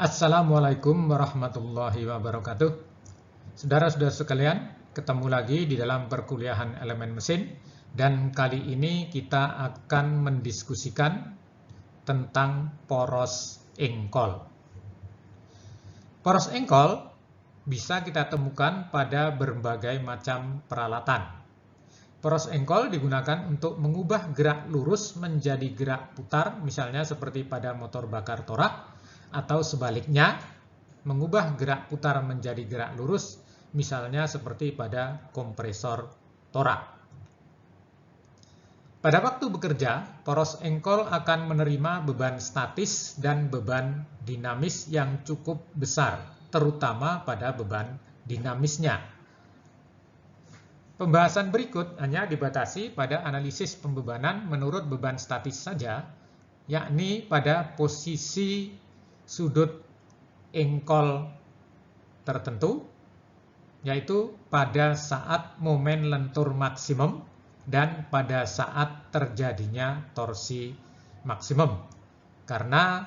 Assalamualaikum warahmatullahi wabarakatuh. Saudara-saudara sekalian, ketemu lagi di dalam perkuliahan elemen mesin dan kali ini kita akan mendiskusikan tentang poros engkol. Poros engkol bisa kita temukan pada berbagai macam peralatan. Poros engkol digunakan untuk mengubah gerak lurus menjadi gerak putar, misalnya seperti pada motor bakar torak, atau sebaliknya, mengubah gerak putar menjadi gerak lurus, misalnya seperti pada kompresor torak. Pada waktu bekerja, poros engkol akan menerima beban statis dan beban dinamis yang cukup besar, terutama pada beban dinamisnya. Pembahasan berikut hanya dibatasi pada analisis pembebanan menurut beban statis saja, yakni pada posisi sudut engkol tertentu, yaitu pada saat momen lentur maksimum dan pada saat terjadinya torsi maksimum. Karena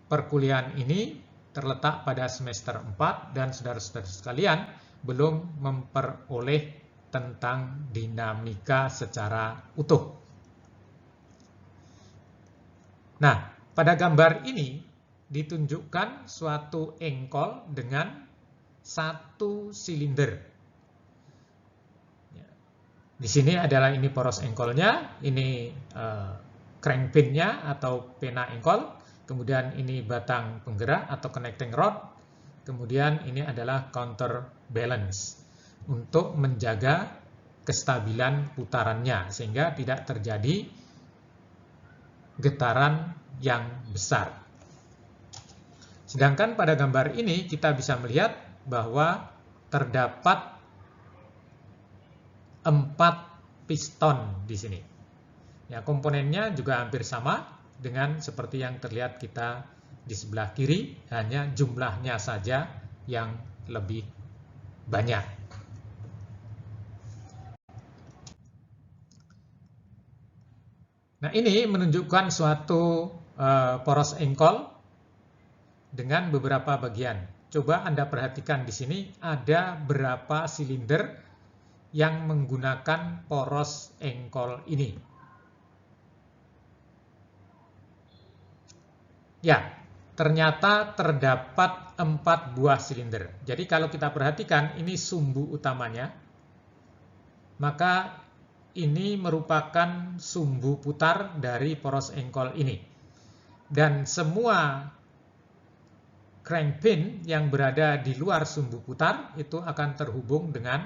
perkuliahan ini terletak pada semester 4 dan saudara-saudara sekalian belum memperoleh tentang dinamika secara utuh. Nah, pada gambar ini ditunjukkan suatu engkol dengan satu silinder. Di sini adalah ini poros engkolnya, ini crankpinnya atau pena engkol, kemudian ini batang penggerak atau connecting rod, kemudian ini adalah counterbalance untuk menjaga kestabilan putarannya sehingga tidak terjadi getaran yang besar. Sedangkan pada gambar ini kita bisa melihat bahwa terdapat 4 piston di sini. Ya, komponennya juga hampir sama dengan seperti yang terlihat kita di sebelah kiri, hanya jumlahnya saja yang lebih banyak. Nah, ini menunjukkan suatu poros engkol dengan beberapa bagian. Coba Anda perhatikan di sini ada berapa silinder yang menggunakan poros engkol ini. Ya, ternyata terdapat 4 buah silinder. Jadi kalau kita perhatikan ini sumbu utamanya, maka ini merupakan sumbu putar dari poros engkol ini. Dan semua crankpin yang berada di luar sumbu putar itu akan terhubung dengan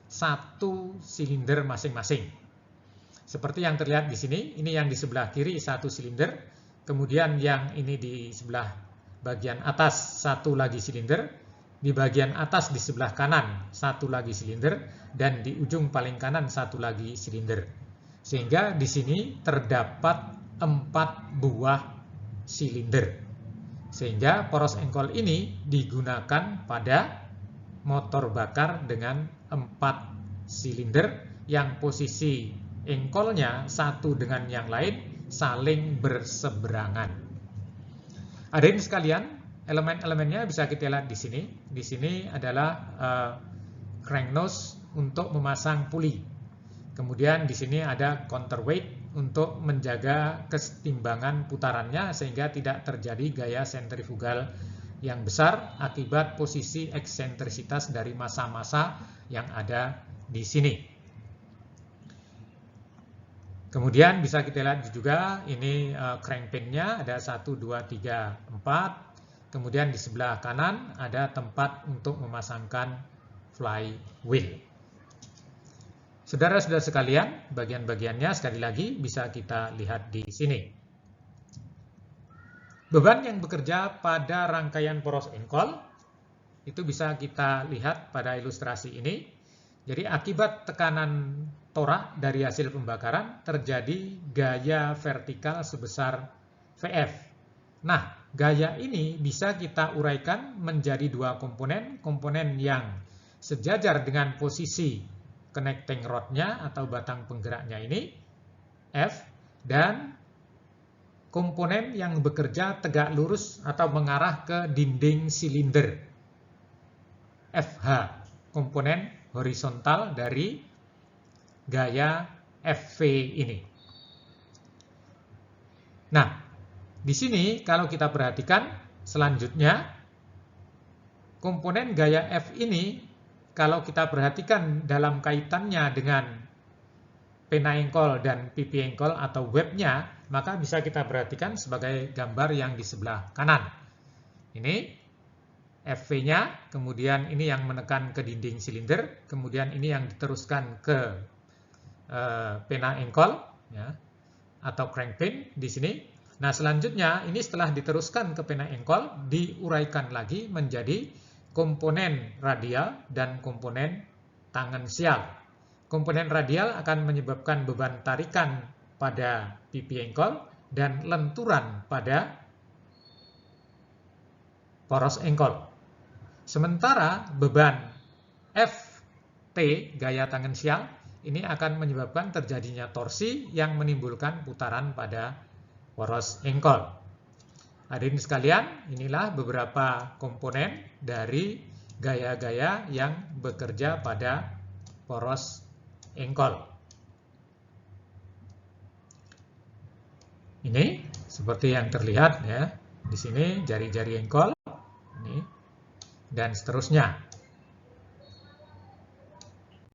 satu silinder masing-masing. Seperti yang terlihat di sini, ini yang di sebelah kiri satu silinder, kemudian yang ini di sebelah bagian atas satu lagi silinder, di bagian atas di sebelah kanan satu lagi silinder, dan di ujung paling kanan satu lagi silinder. Sehingga di sini terdapat 4 buah silinder. Sehingga poros engkol ini digunakan pada motor bakar dengan 4 silinder yang posisi engkolnya satu dengan yang lain saling berseberangan. Hadirin sekalian, elemen-elemennya bisa kita lihat di sini. Di sini adalah crank nose untuk memasang puli. Kemudian di sini ada counterweight untuk menjaga kesetimbangan putarannya sehingga tidak terjadi gaya sentrifugal yang besar akibat posisi eksentrisitas dari massa-massa yang ada di sini. Kemudian bisa kita lihat juga ini crankpinnya ada 1, 2, 3, 4. Kemudian di sebelah kanan ada tempat untuk memasangkan flywheel. Saudara-saudara sekalian, bagian-bagiannya sekali lagi bisa kita lihat di sini. Beban yang bekerja pada rangkaian poros engkol itu bisa kita lihat pada ilustrasi ini. Jadi akibat tekanan torak dari hasil pembakaran terjadi gaya vertikal sebesar Vf. Nah, gaya ini bisa kita uraikan menjadi 2 komponen. Komponen yang sejajar dengan posisi connecting rodnya atau batang penggeraknya ini, F, dan komponen yang bekerja tegak lurus atau mengarah ke dinding silinder. FH, komponen horizontal dari gaya FV ini. Nah, di sini kalau kita perhatikan selanjutnya, komponen gaya F ini kalau kita perhatikan dalam kaitannya dengan pena engkol dan pipi engkol atau webnya, maka bisa kita perhatikan sebagai gambar yang di sebelah kanan. Ini FV-nya, kemudian ini yang menekan ke dinding silinder, kemudian ini yang diteruskan ke pena engkol, ya, atau crankpin di sini. Nah, selanjutnya ini setelah diteruskan ke pena engkol, diuraikan lagi menjadi komponen radial dan komponen tangensial. Komponen radial akan menyebabkan beban tarikan pada pipi engkol dan lenturan pada poros engkol. Sementara beban FT, gaya tangensial, ini akan menyebabkan terjadinya torsi yang menimbulkan putaran pada poros engkol. Hadirin sekalian, inilah beberapa komponen dari gaya-gaya yang bekerja pada poros engkol. Ini seperti yang terlihat ya. Di sini jari-jari engkol ini dan seterusnya.